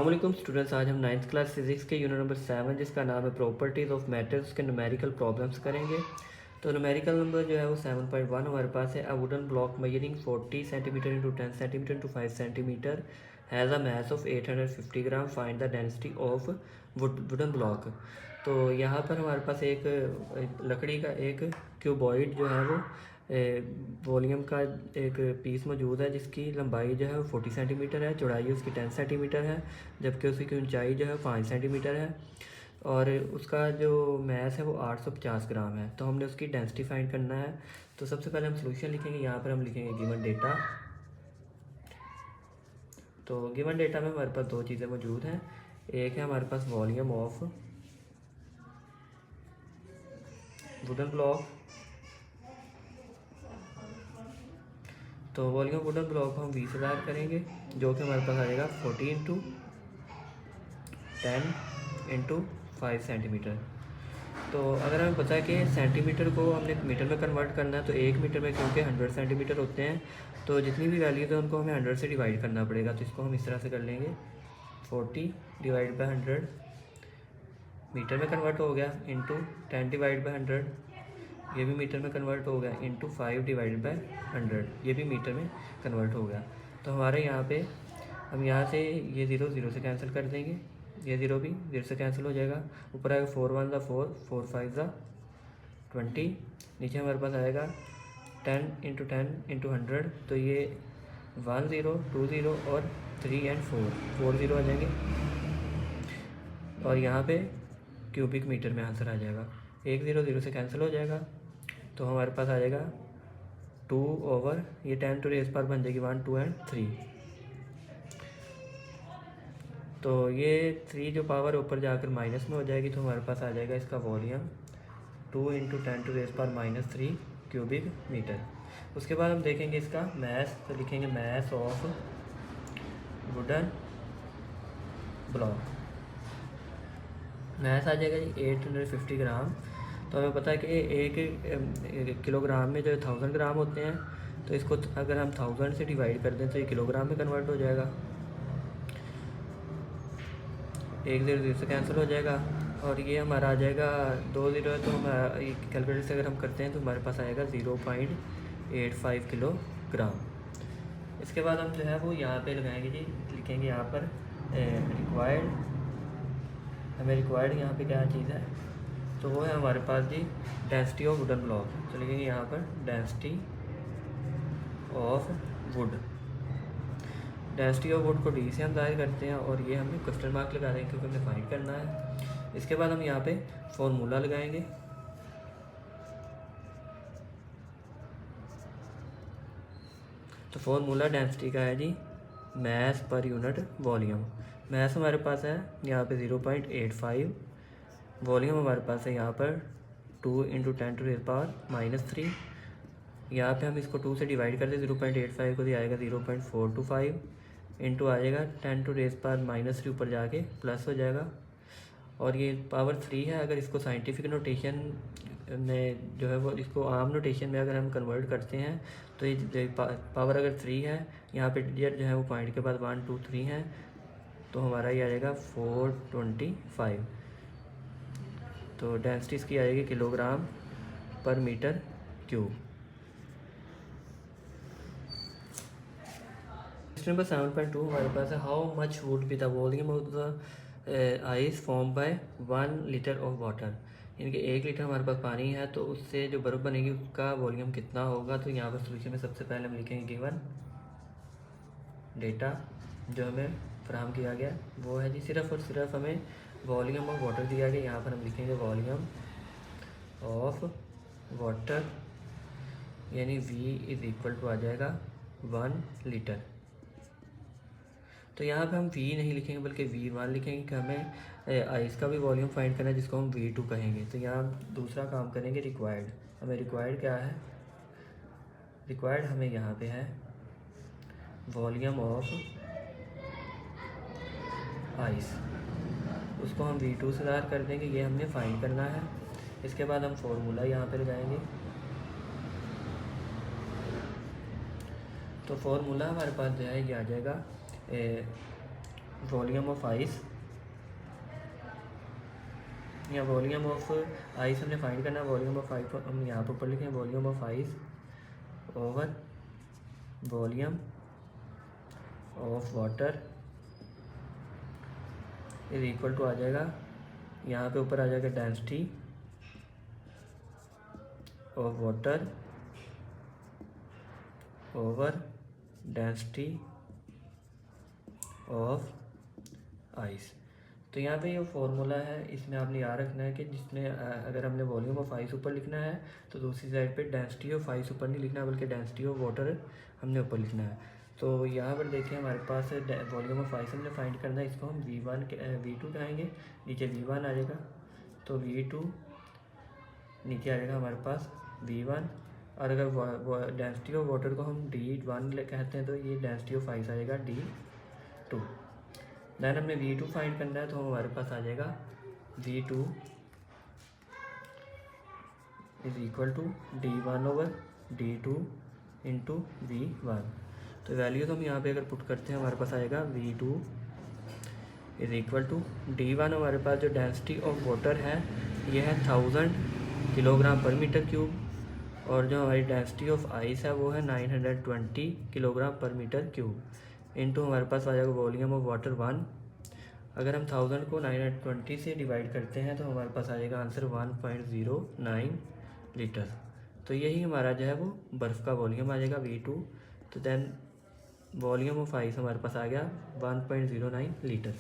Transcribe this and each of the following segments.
अस्सलाम स्टूडेंट्स, आज हम नाइन्थ क्लास फिज़िक्स के यूनिट नंबर 7 जिसका नाम है प्रॉपर्टीज़ ऑफ मैटर्स के न्यूमेरिकल प्रॉब्लम्स करेंगे। तो न्यूमेरिकल नंबर जो है वो 7.1 हमारे पास है। A wooden block measuring 40 centimetre into 10 centimetre into 5 centimetre has a mass of 850 gram, find the density of wooden block. तो यहाँ पर हमारे पास एक लकड़ी का एक क्यूबॉइड जो है वो वॉल्यूम का एक पीस मौजूद है जिसकी लंबाई जो है वो 40 सेंटीमीटर है, चौड़ाई उसकी 10 सेंटीमीटर है, जबकि उसकी ऊंचाई जो है 5 सेंटीमीटर है और उसका जो मैस है वो 850 ग्राम है। तो हमने उसकी डेंसिटी फाइंड करना है। तो सबसे पहले हम सॉल्यूशन लिखेंगे। यहाँ पर हम लिखेंगे गिवन डेटा। तो गिवन डेटा में हमारे पास दो चीज़ें मौजूद हैं। एक है हमारे पास वॉल्यूम ऑफ वुडन ब्लॉक। तो वॉल्यूम वुडन ब्लॉक को हम 20,000 करेंगे, जो कि हमारे पास आएगा 40 इंटू 10 इंटू 5 सेंटीमीटर। तो अगर हमें पता है कि सेंटीमीटर को हमने मीटर में कन्वर्ट करना है, तो 1 मीटर में क्योंकि 100 सेंटीमीटर होते हैं, तो जितनी भी वैल्यूज़ है उनको हमें 100 से डिवाइड करना पड़ेगा। तो इसको हम इस तरह से कर लेंगे, 40 डिवाइड बाई 100 मीटर में कन्वर्ट हो गया, इंटू 10 डिवाइड बाई 100 ये भी मीटर में कन्वर्ट हो गया, इंटू 5 डिवाइड बाई 100 ये भी मीटर में कन्वर्ट हो गया। तो हमारे यहाँ पे हम यहाँ से ये ज़ीरो ज़ीरो से कैंसिल कर देंगे, ये ज़ीरो भी ज़ीरो से कैंसिल हो जाएगा। ऊपर आएगा 4 1 4, 4 5 20, नीचे हमारे पास आएगा 10 इंटू 10 इंटू 100, तो ये 1 0 2 0 और 3 एंड 4 0 आ जाएंगे और यहाँ पे क्यूबिक मीटर में आंसर आ जाएगा। 1 0 0 से कैंसिल हो जाएगा, तो हमारे पास आ जाएगा 2 ओवर ये 10 टू रेज़ पावर बन जाएगी 1 2 एंड 3। तो ये 3 जो पावर ऊपर जाकर माइनस में हो जाएगी, तो हमारे पास आ जाएगा इसका volume 2 into 10 to raise power -3 cubic metre. उसके बाद हम देखेंगे इसका मैस। तो लिखेंगे mass of wooden block. Mass आ जाएगा जी 850 ग्राम। तो हमें पता है कि एक किलोग्राम में जो 1000 ग्राम होते हैं, तो इसको अगर हम 1000 से डिवाइड कर दें तो ये किलोग्राम में कन्वर्ट हो जाएगा। 1 0 0 से कैंसिल हो जाएगा और ये हमारा आ जाएगा 2 0 है, तो हमारा कैलकुलेटर से अगर हम करते हैं तो हमारे पास आएगा 0.85 किलोग्राम। इसके बाद हम जो है वो यहाँ पे लगाएंगे जी, लिखेंगे यहाँ पर रिक्वायर्ड। हमें रिक्वायर्ड यहाँ पे क्या चीज़ है, तो वो है हमारे पास जी डेंसिटी ऑफ वुडन ब्लॉक। तो लिखेंगे यहाँ पर density of would. Density of would को डी से हम जाहिर करते हैं और ये हमें क्वेश्चन मार्क लगा देंगे क्योंकि हमें फाइंड करना है। इसके बाद हम यहाँ पे फॉर्मूला लगाएंगे। तो फॉर्मूला डेंसिटी का है जी mass per unit volume. Mass हमारे पास है यहाँ पे 0.85, वॉल्यूम हमारे पास है यहाँ पर 2 इंटू 10 टू रेज़ पावर -3। यहाँ पे हम इसको 2 से डिवाइड कर दें, 0.85 को दिया आएगा 0.425 इंटू आ जाएगा 10 टू रेज़ पावर -3 ऊपर जाके प्लस हो जाएगा और ये पावर 3 है। अगर इसको साइंटिफिक नोटेशन में जो है वो इसको आम नोटेशन में अगर हम कन्वर्ट करते हैं तो ये पावर अगर 3 है, यहाँ पे डिजिट जो है वो पॉइंट के बाद 1 2 3 है, तो हमारा ये आ जाएगा 425। तो डेंसिटी इसकी आएगी kilogram per metre cube. Question number 7.2 हमारे पास है, how much would be the volume of the ice form by 1 litre of water. यानी कि 1 लीटर हमारे पास पानी है, तो उससे जो बर्फ़ बनेगी उसका वॉल्यूम कितना होगा। तो यहाँ पर सोल्यूशन में सबसे पहले हम लिखेंगे गिवन डेटा जो हमें फराहम किया गया वो है जी, सिर्फ़ और सिर्फ हमें वॉल्यूम ऑफ वाटर दिया गया। यहाँ पर हम लिखेंगे वॉल्यूम ऑफ वाटर, यानी V इज़ इक्वल टू आ जाएगा 1 लीटर। तो यहाँ पे हम V नहीं लिखेंगे बल्कि V1 लिखेंगे कि हमें आइस का भी वॉल्यूम फाइंड करना है जिसको हम V2 कहेंगे। तो यहाँ दूसरा काम करेंगे रिक्वायर्ड। हमें रिक्वायर्ड क्या है, रिक्वायर्ड हमें यहाँ पे है वॉल्यूम ऑफ आइस, उसको हम V2 से ज़ाहिर कर देंगे, ये हमने फाइंड करना है। इसके बाद हम फॉर्मूला यहाँ पे लगाएंगे। तो फॉर्मूला हमारे पास जो है ये आ जाएगा वॉल्यूम ऑफ आइस, या वॉल्यूम ऑफ आइस हमने फाइंड करना है। वॉल्यूम ऑफ आइस हम यहाँ पर ऊपर लिखें, volume of ice over volume of water is equal to आ जाएगा, यहाँ पे ऊपर आ जाएगा density of water over density of ice. तो यहाँ पे ये फॉर्मूला है, इसमें आपने याद रखना है कि जिसमें अगर हमने वॉल्यूम ऑफ आइस ऊपर लिखना है तो दूसरी साइड पे डेंसिटी ऑफ आइस ऊपर नहीं लिखना बल्कि डेंसिटी ऑफ वाटर हमने ऊपर लिखना है। तो यहाँ पर देखिए हमारे पास वॉल्यूम ऑफ आइस हमने फाइंड करना है, इसको हम V2 कहेंगे, नीचे V1 आ जाएगा, तो V2 नीचे आ जाएगा हमारे पास V1, और अगर डेंसिटी ऑफ वाटर को हम D1 कहते हैं तो ये डेंसिटी ऑफ आइस आ जाएगा D2। दैन हमने V2 फाइंड करना है, तो हमारे पास आ जाएगा V2 is equal to D1 over D2 into V1। तो वैल्यू तो हम यहाँ पे अगर पुट करते हैं हमारे पास आएगा V2 is equal to D1, हमारे पास जो डेंसिटी ऑफ वाटर है ये है 1000 किलोग्राम पर मीटर क्यूब, और जो हमारी डेंसिटी ऑफ आइस है वो है 920 kilogram per metre cube, into हमारे पास आ जाएगा वॉल्यूम ऑफ वाटर 1। अगर हम 1000 को 920 से डिवाइड करते हैं तो हमारे पास आ जाएगा आंसर 1.09 लीटर। तो यही हमारा जो है वो बर्फ़ का वॉल्यूम आ जाएगा V2। तो देन वॉल्यूम ऑफ आइस हमारे पास आ गया 1.09 लीटर।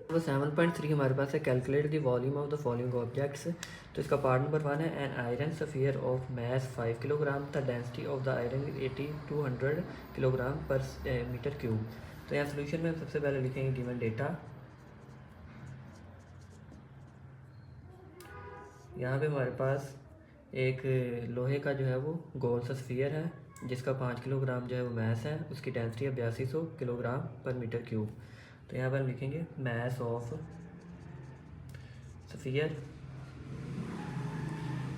तो 7.3 हमारे पास है, calculate the volume of the following objects. तो इसका पार्ट नंबर 1 है, an iron sphere of mass 5 kilogram, the density of the iron is 8200 kilogram per metre cube. तो यहाँ सोल्यूशन में सबसे पहले लिखेंगे गिवन डेटा। यहाँ पे हमारे पास एक लोहे का जो है वो गोल सा स्फीयर है जिसका 5 किलोग्राम जो है वो मैस है, उसकी डेंसिटी है 8200 किलोग्राम पर मीटर क्यूब। तो यहाँ पर हम लिखेंगे mass of sphere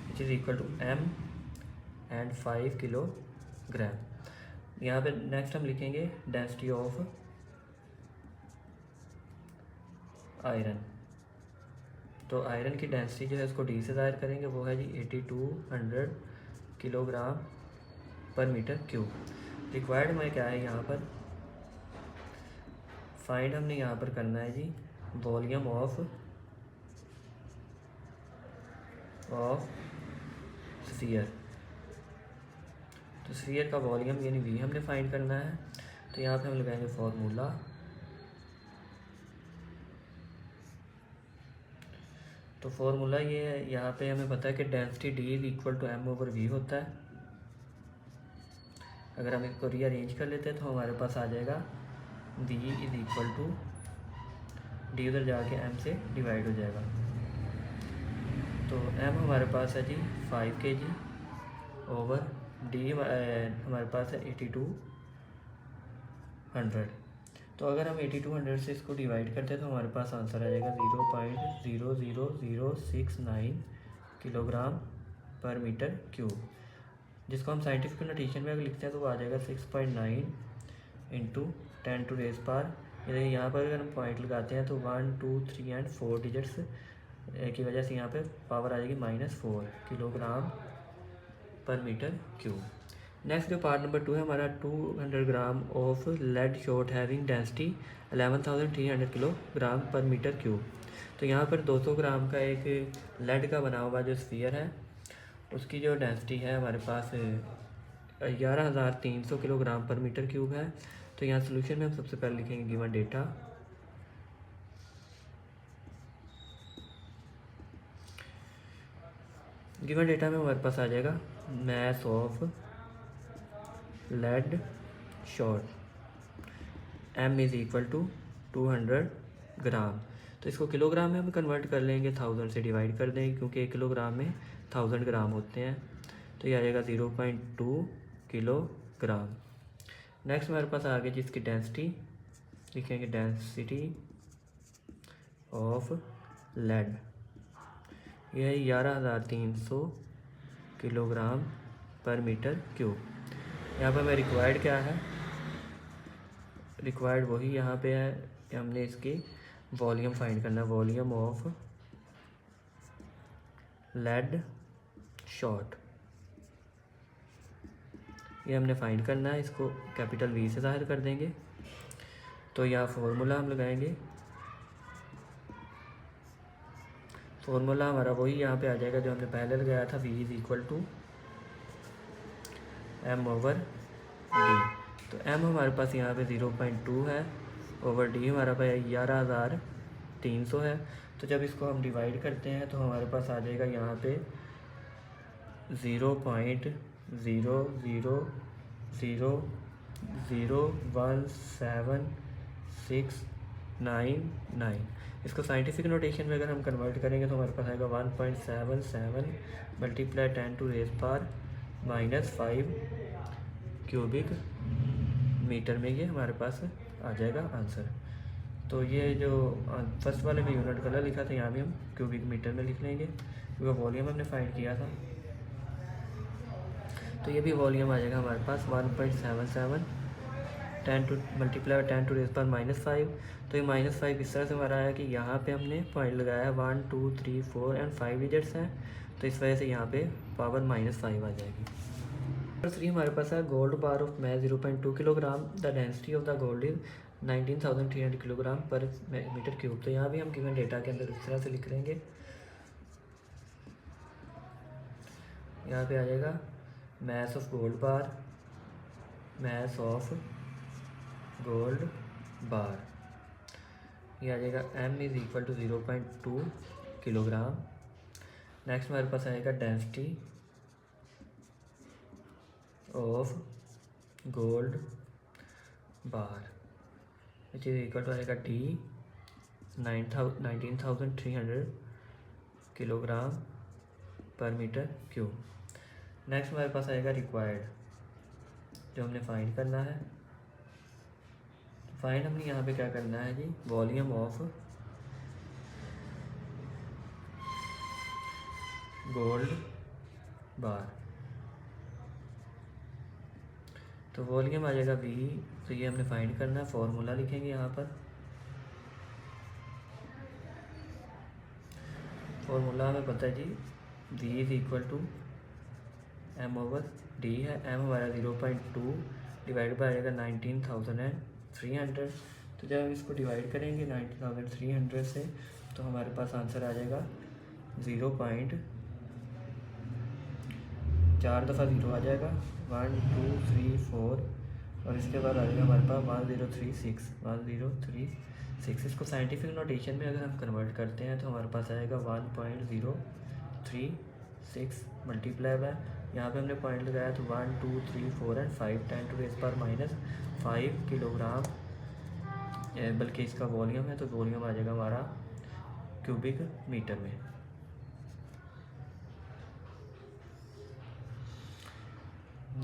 which is equal to M and 5 kilogram. यहाँ पे नेक्स्ट हम लिखेंगे डेंसिटी ऑफ आयरन। तो आयरन की डेंसिटी जो है उसको D से ज़ाहिर करेंगे, वो है जी 8200 kilogram per metre cube. Required में क्या है यहाँ पर फाइंड हमने यहाँ पर करना है जी वॉल्यूम ऑफ स्फीयर। तो स्फीयर का वॉल्यूम यानी V हमने फाइंड करना है। तो यहाँ पे हम लगाएंगे फॉर्मूला, तो फॉर्मूला ये है, यहाँ पे हमें पता है कि density D is equal to M over V होता है। अगर हम इसको रीअरेंज कर लेते हैं तो हमारे पास आ जाएगा V is equal to D उधर जाके M से डिवाइड हो जाएगा। तो M हमारे पास है जी 5 kg ओवर D हमारे पास है 8200। तो अगर हम 8200 से इसको डिवाइड करते हैं तो हमारे पास आंसर आ जाएगा 0.00069 किलोग्राम पर मीटर क्यूब, जिसको हम साइंटिफिक नोटेशन में अगर लिखते हैं तो वो आ जाएगा 6.9 इंटू 10 टू रेज पावर। यहाँ पर अगर हम पॉइंट लगाते हैं तो 1 2 3 एंड 4 डिजिट्स की वजह से यहाँ पे पावर आ जाएगी -4 kilogram per metre cube. Next जो पार्ट नंबर 2 है हमारा 200 gram of lead shot having density 11300 kilogram per metre cube. तो यहाँ पर 200 ग्राम का एक लेड का बना हुआ जो स्फीयर है उसकी जो डेंसिटी है हमारे पास 11300 किलोग्राम पर मीटर क्यूब है। तो यहाँ सोल्यूशन में हम सबसे पहले लिखेंगे गिवन डेटा। गिवन डेटा में हमारे पास आ जाएगा mass of lead shot M is equal to 200 gram. तो इसको किलोग्राम में हम कन्वर्ट कर लेंगे, 1000 से डिवाइड कर देंगे क्योंकि 1 किलोग्राम में 1000 ग्राम होते हैं। तो ये आ जाएगा 0.2 किलोग्राम। नेक्स्ट हमारे पास आ गया जिसकी डेंसिटी लिखेंगे डेंसिटी ऑफ लेड, यह है 11300 किलोग्राम पर मीटर क्यूब। यहाँ पर हमें रिक्वायर्ड क्या है, रिक्वायर्ड वही यहाँ पे है हमने इसकी वॉल्यूम फाइंड करना है, वॉल्यूम ऑफ लेड शॉट, ये हमने फाइंड करना है। इसको कैपिटल वी से ज़ाहिर कर देंगे। तो यहाँ फॉर्मूला हम लगाएंगे, फॉर्मूला हमारा वही यहाँ पे आ जाएगा जो हमने पहले लगाया था, V is equal to M over D। तो M हमारे पास यहाँ पे 0.2 है, ओवर D हमारा पास 11,300 है। तो जब इसको हम डिवाइड करते हैं तो हमारे पास आ जाएगा यहाँ पे 0.0001769। इसको साइंटिफिक नोटेशन में अगर हम कन्वर्ट करेंगे तो हमारे पास आएगा 1.77 मल्टीप्लाई 10⁻⁻5 क्यूबिक मीटर में ये हमारे पास आ जाएगा आंसर। तो ये जो फर्स्ट वाले में यूनिट कलर लिखा था, यहाँ भी हम क्यूबिक मीटर में लिख लेंगे क्योंकि वॉल्यूम हमने फाइंड किया था। तो ये भी वॉल्यूम आ जाएगा हमारे पास 1.77 10⁻⁻5। तो ये -5 इस तरह से हमारा आया कि यहाँ पे हमने पॉइंट लगाया है 1 2 3 4 एंड 5 डिजिट्स हैं, तो इस वजह से यहाँ पे पावर -5 आ जाएगी। नंबर 3 हमारे पास है gold bar of math 0.2 kilogram, the density of the gold is 19,300 kilogram per metre cube. तो यहाँ भी हम गिवन डेटा के अंदर इस तरह से लिख लेंगे, यहाँ पे आ जाएगा mass of gold bar, mass of gold bar, ये आ जाएगा m is equal to 0.2 kilogram. Next हमारे पास आएगा density of gold bar which is equal to आएगा D 19,300 kilogram per metre cube. Next हमारे पास आएगा रिक्वायर्ड, जो हमने फाइंड करना है। फाइंड हमने यहाँ पे क्या करना है जी, वॉल्यूम ऑफ गोल्ड बार। तो वॉल्यूम आ जाएगा V, तो ये हमने फाइंड करना है। फॉर्मूला लिखेंगे यहाँ पर, फॉर्मूला हमें पता है जी V is equal to M over D है। M हमारा 0.2 डिवाइड बाय आएगा 19,300। तो जब हम इसको डिवाइड करेंगे 19,300 से तो हमारे पास आंसर आ जाएगा 0.4 दफ़ा 0 आ जाएगा, 1 2 3 4 और इसके बाद आ जाएगा हमारे पास 1036। इसको साइंटिफिक नोटेशन में अगर हम कन्वर्ट करते हैं तो हमारे पास आएगा 1.036 मल्टीप्लाई बाय, यहाँ पे हमने पॉइंट लगाया तो 1 2 3 4 एंड 5 10⁻⁻5 किलोग्राम, बल्कि इसका वॉल्यूम है तो वॉल्यूम आ जाएगा हमारा क्यूबिक मीटर में।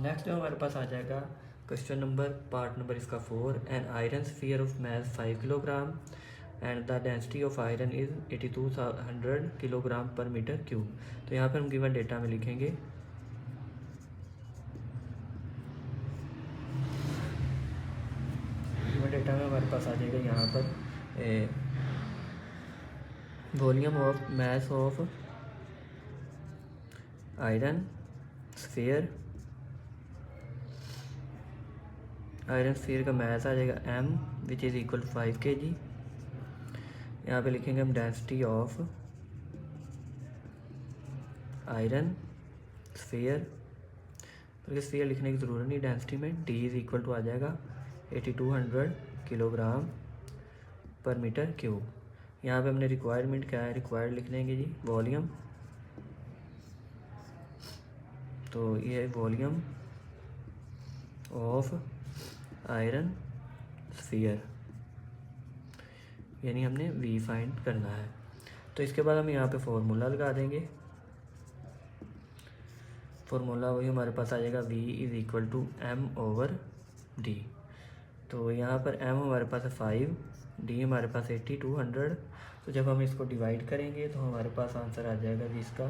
नेक्स्ट जो हमारे पास आ जाएगा क्वेश्चन नंबर पार्ट नंबर इसका 4, an iron sphere of math 5 kilogram and the density of iron is 8200 kilogram per metre cube. तो यहाँ पर हम गिवन डेटा में लिखेंगे डेटा में हमारे पास आ जाएगा यहाँ पर volume of mass of iron sphere, iron sphere का मास आ जाएगा m which is equal to 5 kg। यहाँ पे लिखेंगे हम डेंसिटी ऑफ आयरन स्फीयर, बल्कि स्फीयर लिखने की ज़रूरत नहीं डेंसिटी में, d इज़ इक्वल टू आ जाएगा 8200 किलोग्राम पर मीटर क्यूब। यहाँ पे हमने रिक्वायरमेंट क्या है, रिक्वायर्ड लिख लेंगे जी वॉल्यूम, तो ये है वॉल्यूम ऑफ आयरन स्फीयर, यानी हमने V फाइंड करना है। तो इसके बाद हम यहाँ पे फॉर्मूला लगा देंगे, फॉर्मूला वही हमारे पास आ जाएगा V is equal to M over D। तो यहाँ पर M हमारे पास है 5, D हमारे पास 8200। तो जब हम इसको डिवाइड करेंगे तो हमारे पास आंसर आ जाएगा जिसका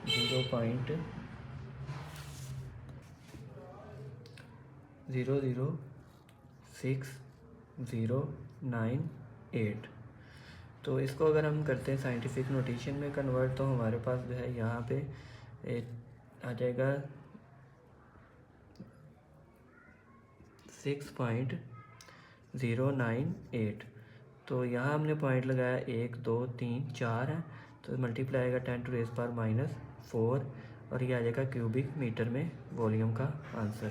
0.00609 8। तो इसको अगर हम करते हैं साइंटिफिक नोटेशन में कन्वर्ट, तो हमारे पास जो है यहाँ पे आ जाएगा 6.098। तो यहाँ हमने पॉइंट लगाया 1 2 3 4 है, तो मल्टीप्लाई आएगा 10⁻⁻⁴, और ये आ जाएगा क्यूबिक मीटर में वॉल्यूम का answer.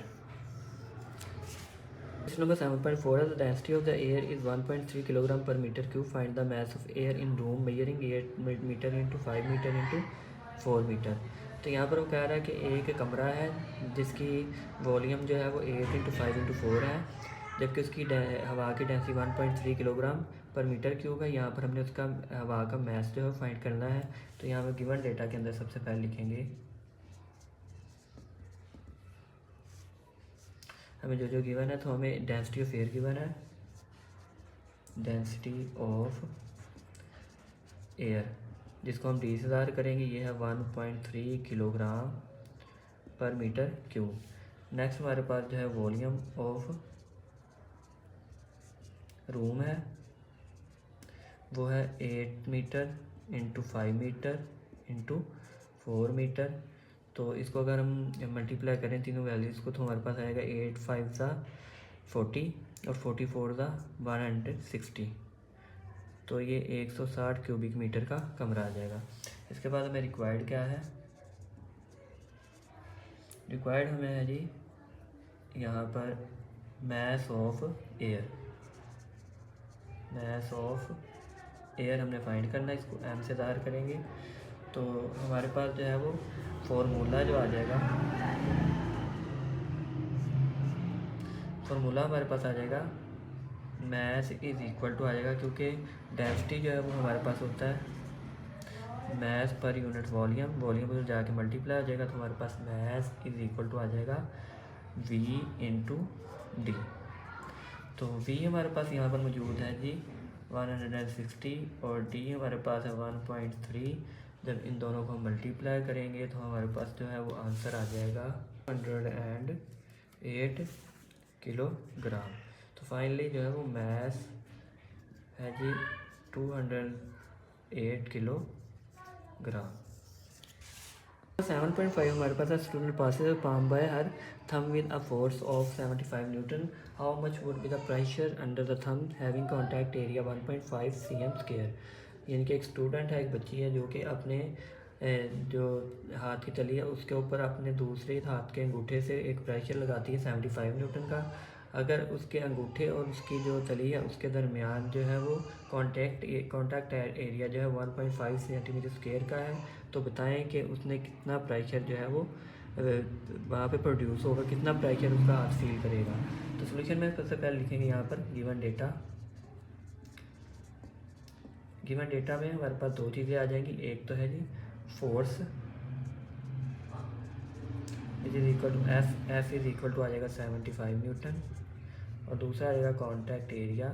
Question number 7.4 the density of the air is 1.3 kilogram per metre cube, find the mass of air in room measuring 8 metre into 5 metre into 4 metre. तो यहाँ पर वो कह रहा है कि एक कमरा है जिसकी वॉल्यूम जो है वो 8 इंटू 5 इंटू 4 है, जबकि उसकी हवा की density 1.3 kilogram per metre cube है। यहाँ पर हमने उसका हवा का मास जो है फाइंड करना है। तो यहाँ पर गिवन डेटा के अंदर सबसे पहले लिखेंगे हमें जो गिवन है, तो हमें डेंसिटी ऑफ एयर गिवन है, डेंसिटी ऑफ एयर जिसको हम डी से ज़ाहिर करेंगे, ये है 1.3 kilogram per metre cube. Next हमारे पास जो है वॉल्यूम ऑफ रूम है, वो है 8 metre into 5 metre into 4 metre. तो इसको अगर हम मल्टीप्लाई करें तीनों वैल्यूज़ को, तो हमारे पास आएगा 8 5 40 और 44 160। तो ये 160 क्यूबिक मीटर का कमरा आ जाएगा। इसके बाद हमें रिक्वायर्ड क्या है, रिक्वायर्ड हमें है जी यहाँ पर मास of air, mass of air हमने फाइंड करना है, इसको एम से ज़ाहिर करेंगे। तो हमारे पास जो है वो फॉर्मूला जो आ जाएगा, फॉर्मूला हमारे पास आ जाएगा मास इज़ इक्वल टू आ जाएगा, क्योंकि डेंसिटी जो है वो हमारे पास होता है मास पर यूनिट वॉल्यूम, वॉल्यूम पर जाके मल्टीप्लाई हो जाएगा, तो हमारे पास मास इज़ इक्वल टू आ जाएगा V इंटू डी। तो V हमारे पास यहाँ पर मौजूद है जी 160 और D हमारे पास है 1.3। जब इन दोनों को हम मल्टीप्लाई करेंगे तो हमारे पास जो है वो आंसर आ जाएगा 108 किलोग्राम। तो फाइनली जो है वो मास है जी 208 किलोग्राम। 7.5 हमारे पास है student presses palm by her thumb with a force of 75 newton, how much would be the pressure under the thumb having contact area 1.5 cm²। यानी कि एक स्टूडेंट है, एक बच्ची है जो कि अपने जो हाथ की तली है उसके ऊपर अपने दूसरे हाथ के अंगूठे से एक प्रेशर लगाती है 75 न्यूटन का। अगर उसके अंगूठे और उसकी जो तली है उसके दरमियान जो है वो कॉन्टैक्ट एरिया जो है 1.5 cm² का है, तो बताएं कि उसने कितना प्रेशर जो है वो वहाँ पे प्रोड्यूस होगा, कितना प्रेशर उसका हाथ फील करेगा। तो सोल्यूशन में सबसे पहले लिखेंगे यहाँ पर गिवन डेटा। गिवन डेटा में हमारे पास दो चीज़ें आ जाएंगी, एक तो है जी force is equal to F is equal to आ जाएगा 75 न्यूटन, और दूसरा आ जाएगा कॉन्टैक्ट एरिया।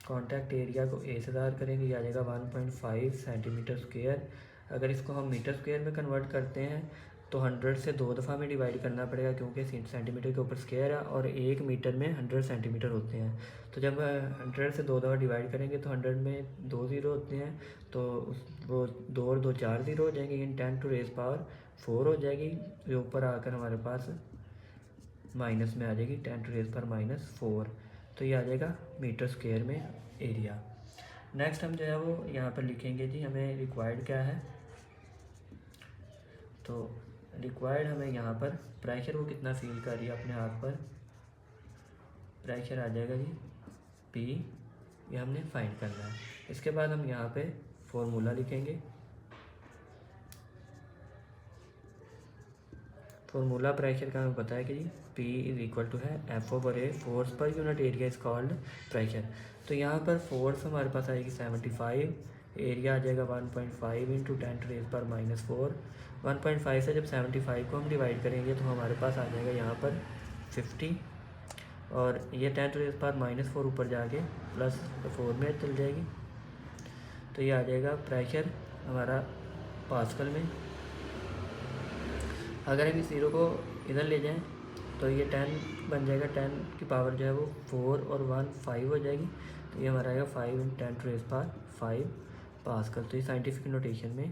कॉन्टैक्ट एरिया को ए से ज़ाहिर करेंगे, ये आ जाएगा 1.5 cm²। अगर इसको हम मीटर स्क्वायर में कन्वर्ट करते हैं तो 100 से 2 दफ़ा में डिवाइड करना पड़ेगा, क्योंकि सेंटीमीटर के ऊपर स्क्वायर है और 1 मीटर में 100 सेंटीमीटर होते हैं। तो जब 100 से 2 दफ़ा डिवाइड करेंगे तो 100 में 2 ज़ीरो होते हैं, तो वो 2 और 2 4 ज़ीरो हो जाएंगे, इन 10⁻⁴ हो जाएगी, जो ऊपर आकर हमारे पास माइनस में आ जाएगी 10⁻⁻⁴। तो ये आ जाएगा मीटर स्क्वायर में एरिया। नेक्स्ट हम जो है वो यहाँ पर लिखेंगे जी हमें रिक्वायर्ड क्या है। तो रिक्वायर्ड हमें यहाँ पर प्रेशर वो कितना फील कर रही है अपने हाथ पर, प्रेशर आ जाएगा जी P, ये हमने फाइंड करना है। इसके बाद हम यहाँ पे फॉर्मूला लिखेंगे। फॉर्मूला प्रेशर का हमें पता है कि जी P इज़ इक्वल टू है F/A, force per unit area is called pressure. तो यहाँ पर फोर्स हमारे पास आएगी 75, एरिया आ जाएगा 1.5 इंटू 10⁻⁻⁴। 1.5 से जब 75 को हम डिवाइड करेंगे तो हमारे पास आ जाएगा यहाँ पर 50, और ये 10⁻⁻⁴ ऊपर जाके +4 में चल जाएगी। तो ये आ जाएगा प्रेशर हमारा पास्कल में। अगर हम इस ज़ीरो को इधर ले जाएं तो ये 10 बन जाएगा, 10 की पावर जो है वो 4 और 1 5 हो जाएगी। तो ये हमारा आएगा 5 × 10⁵ पास्कल। तो ये साइंटिफिक नोटेशन में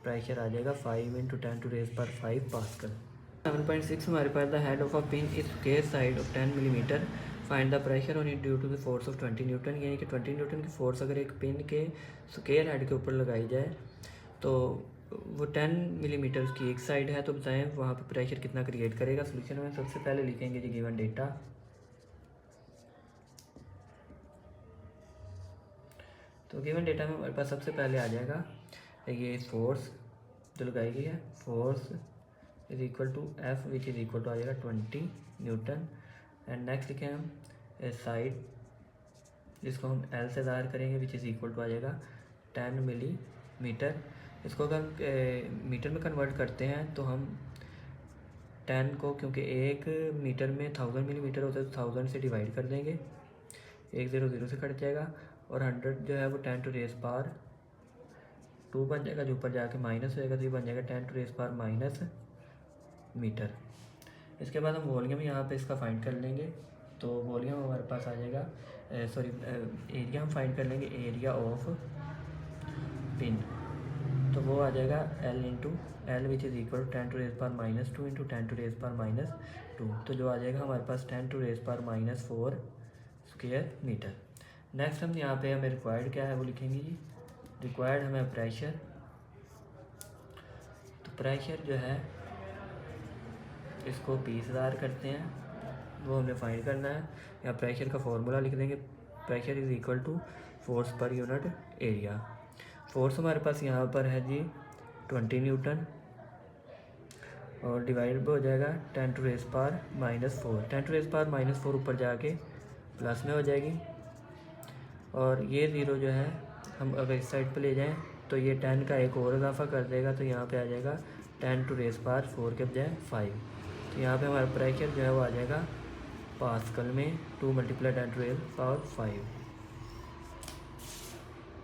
प्रेशर आ जाएगा 5 × 10⁵ पास्कल। 7.6 हमारे पास the head of a pin is square side of 10 millimetre, find the pressure on it due to the force of 20 newton. यानी कि 20 न्यूटन की फोर्स अगर एक पिन के स्क्वायर हेड के ऊपर लगाई जाए तो वो 10 मिलीमीटर की एक साइड है, तो बताएं वहाँ पे प्रेशर कितना क्रिएट करेगा। सोल्यूशन में सबसे पहले लिखेंगे जी गिवन डेटा। तो गिवन डेटा में हमारे पास सबसे पहले आ जाएगा ये फोर्स जो लगाई गई है, force is equal to F which is equal to आ जाएगा 20 न्यूटन। एंड नेक्स्ट लिखें हम साइड जिसको हम एल से ज़ाहिर करेंगे विच इज़ इक्वल टू आ जाएगा 10 मिलीमीटर। इसको अगर मीटर में कन्वर्ट करते हैं तो हम 10 को, क्योंकि एक मीटर में 1000 मिलीमीटर होता है, तो 1000 से डिवाइड कर देंगे, 1 0 0 से कट जाएगा, और 100 जो है वो 10⁻² बन जाएगा, जो ऊपर जाके माइनस होएगा तो ये बन जाएगा 10⁻⁻ मीटर। इसके बाद हम वॉल्यूम यहाँ पे इसका फाइंड कर लेंगे। तो वॉल्यूम हमारे पास आ जाएगा, सॉरी एरिया हम फाइंड कर लेंगे, एरिया ऑफ पिन। तो वो आ जाएगा L into L which is equal 10⁻² into 10⁻²। तो जो आ जाएगा हमारे पास 10⁻⁻4 स्क्वायर मीटर। नेक्स्ट हम यहाँ पे हमें रिक्वायर्ड क्या है वो लिखेंगे जी। रिक्वायर्ड हमें प्रेशर, तो प्रेशर जो है इसको P से ज़ाहिर करते हैं, वो हमें फाइंड करना है। या प्रेशर का फॉर्मूला लिख देंगे, pressure is equal to force per unit area. Force हमारे पास यहाँ पर है जी 20 न्यूटन, और डिवाइड हो जाएगा 10⁻⁻4। 10⁻⁻4 ऊपर जाके प्लस में हो जाएगी, और ये ज़ीरो जो है हम अगर इस साइड पे ले जाएं तो ये 10 का एक और इजाफा कर देगा, तो यहाँ पे आ जाएगा 10⁻⁴ के बजाय 5। तो यहाँ पे हमारा प्रेशर जो है वो आ जाएगा पास्कल में 2 × 10⁻⁵।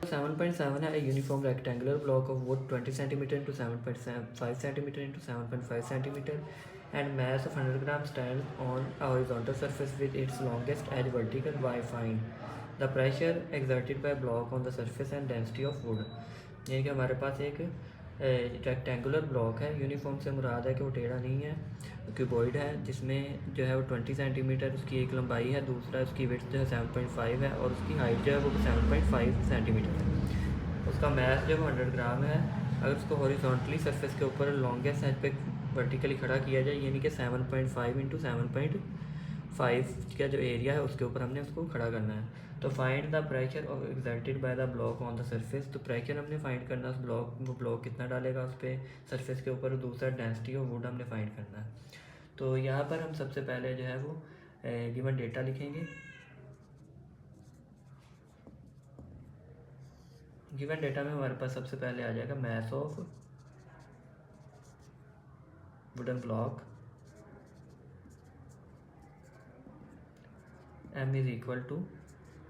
7.7 है uniform rectangular block of would 20 centimetre into 7.5 centimetre into 7.5 centimetre and mass of 100 gram stands on a horizontal surface with its longest edge vertical. By find the pressure exerted by block on the surface and density of wood। यानी कि हमारे पास एक rectangular block है, uniform से मुराद है कि वो टेढ़ा नहीं है, क्यूबॉइड है, जिसमें जो है वो 20 सेंटीमीटर उसकी एक लंबाई है, दूसरा उसकी विड्थ जो है 7.5 है, और उसकी हाइट जो है वो 7.5 सेंटीमीटर है। उसका मास जो है 100 ग्राम है। अगर उसको हॉरिजॉन्टली सरफेस के ऊपर लॉन्गेस्ट एज पे वर्टिकली खड़ा किया जाए, यानी कि 7.5 इंटू 7.5 का जो एरिया है उसके ऊपर हमने उसको खड़ा करना है। तो find the pressure of exerted by the block on the surface. तो प्रेशर हमने फाइंड करना है उस ब्लॉक, वो ब्लॉक कितना डालेगा उस पर सरफेस के ऊपर, दूसरा डेंसिटी ऑफ वुड हमने फाइंड करना है। तो यहाँ पर हम सबसे पहले जो है वो गिवन डेटा लिखेंगे। गिवन डेटा में हमारे पास सबसे पहले आ जाएगा mass of wooden block m is equal to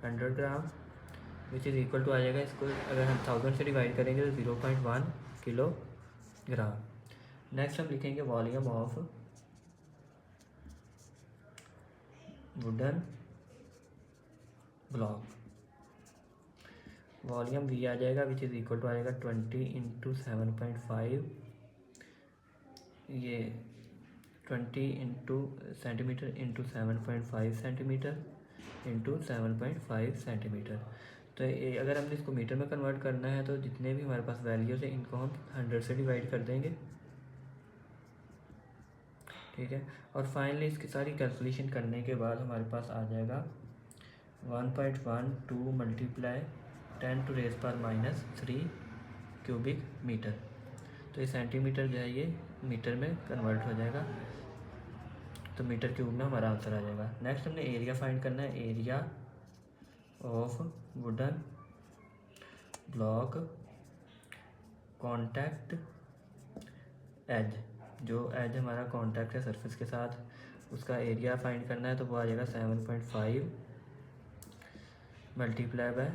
100 gram which is equal to आ जाएगा, इसको अगर हम 1000 से डिवाइड करेंगे तो 0.1 किलोग्राम। नेक्स्ट हम लिखेंगे volume of wooden block. Volume V आ जाएगा विच इज़ इक्वल टू आ जाएगा 20 इंटू 7.5, ये 20 into centimetre into 7.5 centimetre into 7.5 centimetre. तो अगर हमने इसको मीटर में कन्वर्ट करना है तो जितने भी हमारे पास वैल्यूज़ हैं इनको हम 100 से डिवाइड कर देंगे, ठीक है। और फाइनली इसकी सारी कैलकुलेशन करने के बाद हमारे पास आ जाएगा 1.12 मल्टीप्लाई 10⁻³ क्यूबिक मीटर। तो ये सेंटीमीटर जो है ये मीटर में कन्वर्ट हो जाएगा, तो मीटर क्यूब में हमारा आंसर आ जाएगा। नेक्स्ट हमने एरिया फाइंड करना है, area of wooden block contact edge. जो एज हमारा कॉन्टैक्ट है सरफेस के साथ, उसका एरिया फाइंड करना है, तो वो आ जाएगा 7.5 multiply by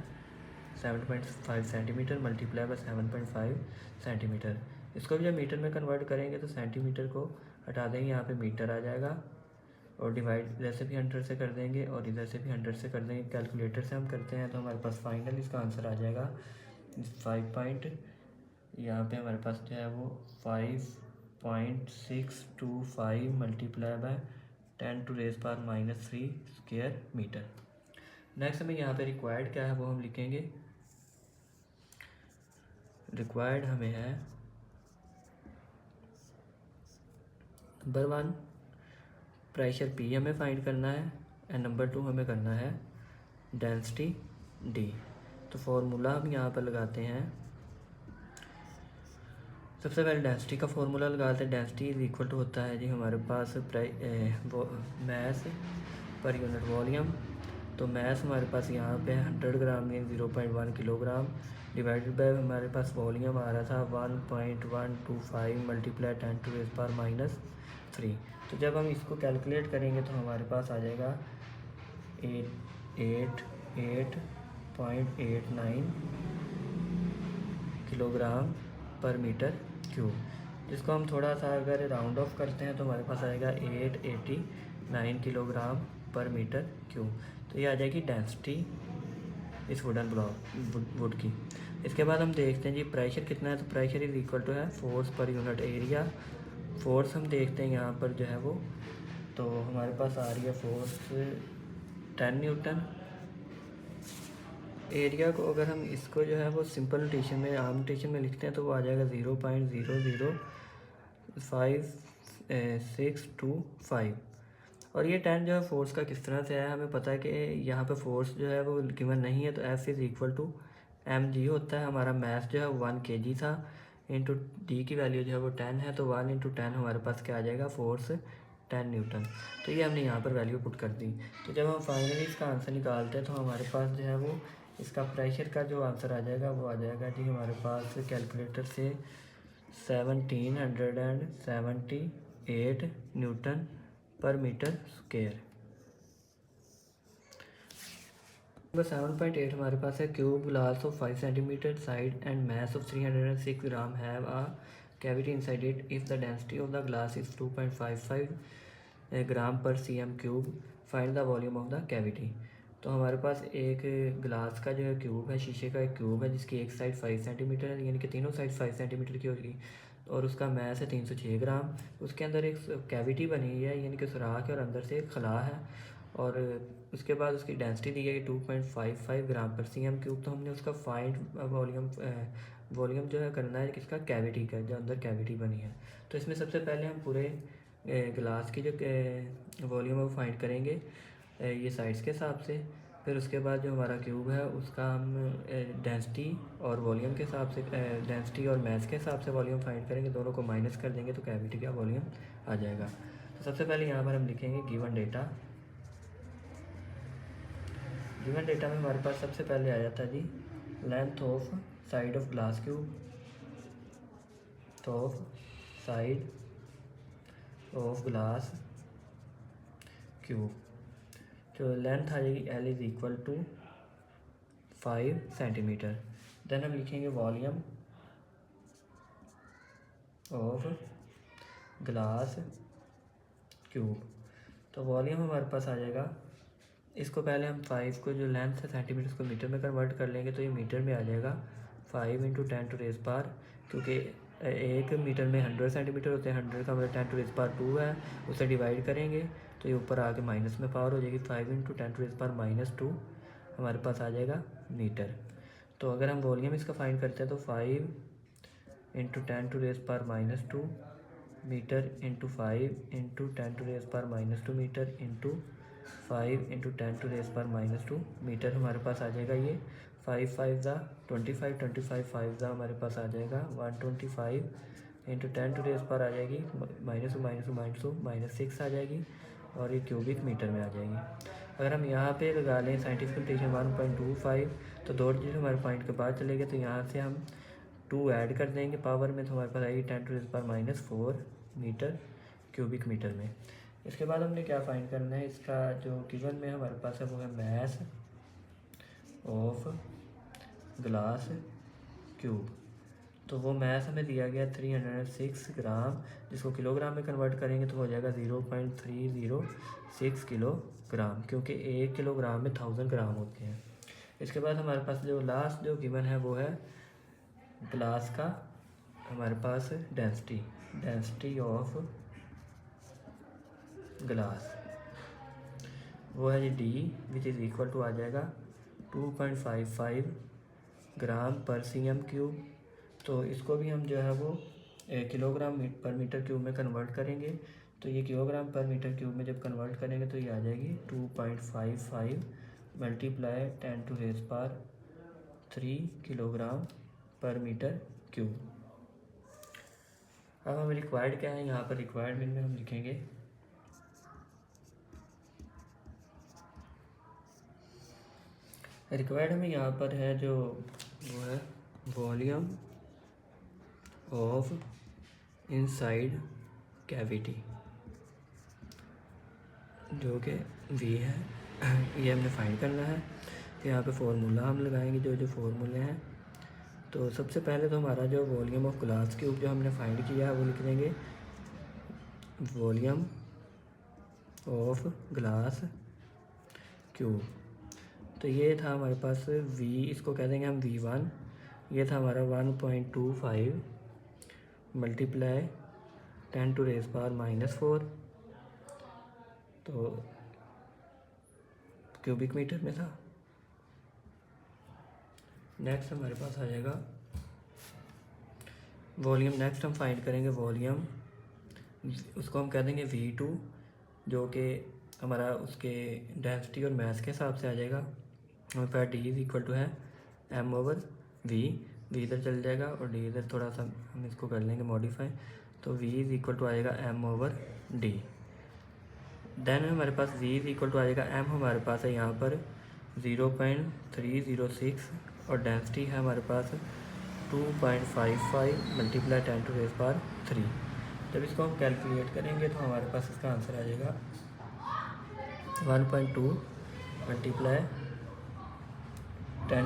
7.5 centimetre multiply by 7.5 centimetre. इसको भी जब मीटर में कन्वर्ट करेंगे तो सेंटीमीटर को हटा देंगे, यहाँ पे मीटर आ जाएगा, और डिवाइड इधर से भी 100 से कर देंगे और इधर से भी 100 से कर देंगे। कैलकुलेटर से हम करते हैं तो हमारे पास फाइनल इसका आंसर आ जाएगा 5 पॉइंट, यहाँ पे हमारे पास जो है वो 5.625 multiply by 10⁻³ square metre. Next हमें यहाँ पे रिक्वायर्ड क्या है वो हम लिखेंगे। रिक्वायर्ड हमें है नंबर 1 प्रेशर P हमें फाइंड करना है एंड नंबर 2 हमें करना है डेंसिटी D। तो फॉर्मूला हम यहाँ पर लगाते हैं। सबसे पहले डेंसिटी का फॉर्मूला लगाते हैं। डेंसिटी इज इक्वल टू होता है जी हमारे पास मैस पर यूनिट वॉल्यूम। तो मैस हमारे पास यहाँ पे 100 ग्राम या 0.1 किलोग्राम डिवाइडेड बाय हमारे पास वॉल्यूम आ रहा था 1.125 मल्टीप्लाई 10⁻³ तो जब हम इसको कैलकुलेट करेंगे तो हमारे पास आ जाएगा 8.89 किलोग्राम पर मीटर क्यूब, जिसको हम थोड़ा सा अगर राउंड ऑफ करते हैं तो हमारे पास आएगा 889 किलोग्राम पर मीटर क्यूब। तो ये आ जाएगी डेंसिटी इस वुडन ब्लॉक वुड की। इसके बाद हम देखते हैं जी प्रेशर कितना है। तो प्रेशर इज इक्वल टू है force per unit area. Force हम देखते हैं यहाँ पर जो है वो, तो हमारे पास आ रही है फोर्स 10 न्यूटन। एरिया को अगर हम इसको जो है वो सिंपल नोटेशन में आम नोटेशन में लिखते हैं तो वो आ जाएगा 0.005 और ये 10 जो है फोर्स का किस तरह से है। हमें पता है कि यहाँ पे फोर्स जो है वो गिवन नहीं है, तो F is equal to mg होता है। हमारा मैथ जो है 1 kg था, इंटू डी की वैल्यू जो है वो 10 है, तो 1 × 10 हमारे पास क्या आ जाएगा फोर्स 10 न्यूटन। तो ये हमने यहाँ पर वैल्यू पुट कर दी। तो जब हम फाइनली इसका आंसर निकालते हैं तो हमारे पास जो है वो इसका प्रेशर का जो आंसर आ जाएगा वो आ जाएगा जी हमारे पास कैलकुलेटर से 1778 न्यूटन पर मीटर स्क्वायर। नंबर 7.8 हमारे पास है cube glass of 5 centimetre side and mass of 306 gram have a cavity inside it if the density of the glass is 2.55 ग्राम पर cm cube find the volume of the cavity. तो हमारे पास एक glass का जो है क्यूब है, शीशे का एक क्यूब है जिसकी एक साइड 5 सेंटीमीटर है, यानी कि तीनों साइड 5 सेंटीमीटर की होगी और उसका मैस है 306 ग्राम। उसके अंदर एक कैविटी बनी हुई है, यानी कि सुराख है और अंदर से एक खला है और उसके बाद उसकी डेंसिटी दी है 2.55 ग्राम पर cm क्यूब। तो हमने उसका फाइंड वॉल्यूम जो है करना है किसका, कैविटी का, जो अंदर कैविटी बनी है। तो इसमें सबसे पहले हम पूरे ग्लास की जो वॉल्यूम है वो फाइंड करेंगे ये साइड्स के हिसाब से। फिर उसके बाद जो हमारा क्यूब है उसका हम डेंसिटी और वॉल्यूम के हिसाब से डेंसिटी और मैस के हिसाब से वॉल्यूम फाइंड करेंगे, दोनों को माइनस कर देंगे तो कैविटी का वॉल्यूम आ जाएगा। तो सबसे पहले यहाँ पर हम लिखेंगे गिवन डेटा। गिवन डेटा में हमारे पास सबसे पहले आ जाता है जी length of side of glass cube, तो of side of glass cube जो लेंथ आ जाएगी L is equal to 5 centimetre. Then हम लिखेंगे वॉल्यूम ऑफ ग्लास क्यूब। तो वॉल्यूम हमारे पास आ जाएगा, इसको पहले हम 5 को जो लेंथ है सेंटीमीटर को मीटर में कन्वर्ट कर लेंगे तो ये मीटर में आ जाएगा 5 × 10⁻, क्योंकि एक मीटर में 100 सेंटीमीटर होते हैं, 100 का मतलब 10⁻² है, उसे डिवाइड करेंगे तो ये ऊपर आके माइनस में पावर हो जाएगी। 5 × 10⁻² हमारे पास आ जाएगा मीटर। तो अगर हम वॉल्यूम इसका फाइंड करते हैं तो 5 × 10⁻² metre into 5 × 10⁻² metre into 5 × 10⁻² metre हमारे पास आ जाएगा। ये 5 5 ज़ा 25, 25 5 ज़ा हमारे पास आ जाएगा 125 × 10⁻² आ जाएगी, -6 आ जाएगी और ये क्यूबिक मीटर में आ जाएगी। अगर हम यहाँ पे लगा लें साइंटिफिक नोटेशन 1.25 तो 2 डिजिट हमारे पॉइंट के बाद चले गए, तो यहाँ से हम 2 ऐड कर देंगे पावर में तो हमारे पास आएगी 10⁻⁴ मीटर क्यूबिक मीटर में। इसके बाद हमने क्या फाइंड करना है, इसका जो गिवन में हमारे पास है वो है मैस ऑफ ग्लास क्यूब। तो वो मैथ हमें दिया गया 306 ग्राम, जिसको किलोग्राम में कन्वर्ट करेंगे तो हो जाएगा 0.306 किलोग्राम, क्योंकि 1 किलोग्राम में 1000 ग्राम होते हैं। इसके बाद हमारे पास जो लास्ट जो गिवन है वो है ग्लास का हमारे पास डेंसिटी ऑफ ग्लास, वो है जी D, which is equal to आ जाएगा 2.55 ग्राम पर cm3। तो इसको भी हम जो है वो किलोग्राम पर मीटर क्यूब में कन्वर्ट करेंगे। तो ये किलोग्राम पर मीटर क्यूब में जब कन्वर्ट करेंगे तो ये आ जाएगी 2.55 multiply 10⁻³ kilogram per metre cube. अब हमें रिक्वायर्ड क्या है, यहाँ पर रिक्वायरमेंट में हम लिखेंगे रिक्वायर्ड हमें यहाँ पर है जो वो है वॉल्यूम ऑफ इनसाइड कैविटी, जो कि V है, ये हमने फाइंड करना है। तो यहाँ पे फॉर्मूला हम लगाएंगे, जो फॉर्मूले हैं। तो सबसे पहले तो हमारा जो वॉल्यूम ऑफ ग्लास क्यूब जो हमने फाइंड किया है वो लिख देंगे वॉल्यूम ऑफ ग्लास क्यूब। तो ये था हमारे पास V, इसको कह देंगे हम V1। ये था हमारा 1.25 मल्टीप्लाई 10⁻⁻⁴, तो क्यूबिक मीटर में था। नेक्स्ट हमारे पास आ जाएगा वॉल्यूम। नेक्स्ट हम फाइंड करेंगे वॉल्यूम, उसको हम कह देंगे V2, जो कि हमारा उसके डेंसिटी और मास के हिसाब से आ जाएगा। हमारे पास D इज इक्वल टू है m/v, V इधर चल जाएगा और D इधर थोड़ा सा हम इसको कर लेंगे मॉडिफाई, तो V इज इक्वल टू आ जाएगा m/d। देन हमारे पास V इज इक्वल टू आ जाएगा m, हमारे पास है यहाँ पर 0.306 और डेंसिटी है हमारे पास 2.55 मल्टीप्लाई 10⁻³ जब इसको हम कैलकुलेट करेंगे तो हमारे पास इसका आंसर आ जाएगा 1.2 मल्टीप्लाई 10⁻⁻⁴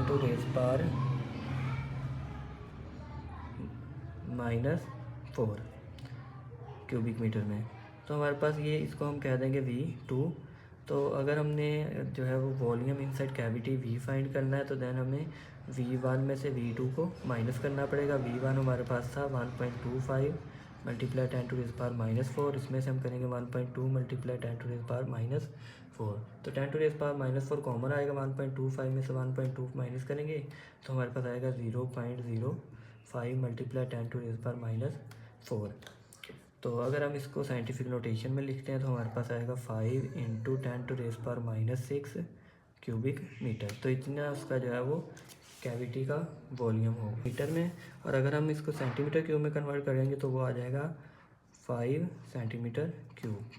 क्यूबिक मीटर में। तो हमारे पास ये, इसको हम कह देंगे V2। तो अगर हमने जो है वो volume inside cavity V find करना है तो देन हमें V1 में से V2 को माइनस करना पड़ेगा। V1 हमारे पास था 1.25 मल्टीप्लाई 10⁻⁻⁴, इसमें से हम करेंगे 1.2 मल्टीप्लाई 10⁻⁻⁴। तो 10⁻⁻⁴ कॉमन आएगा, 1.25 में से 1.2 माइनस करेंगे तो हमारे पास आएगा 0.05 मल्टीप्लाई 10⁻⁻⁴। तो अगर हम इसको साइंटिफिक नोटेशन में लिखते हैं तो हमारे पास आएगा 5 × 10⁻⁻⁶ क्यूबिक मीटर। तो इतना उसका जो है वो कैविटी का वॉल्यूम हो मीटर में। और अगर हम इसको सेंटीमीटर क्यूब में कन्वर्ट करेंगे तो वो आ जाएगा 5 सेंटीमीटर क्यूब।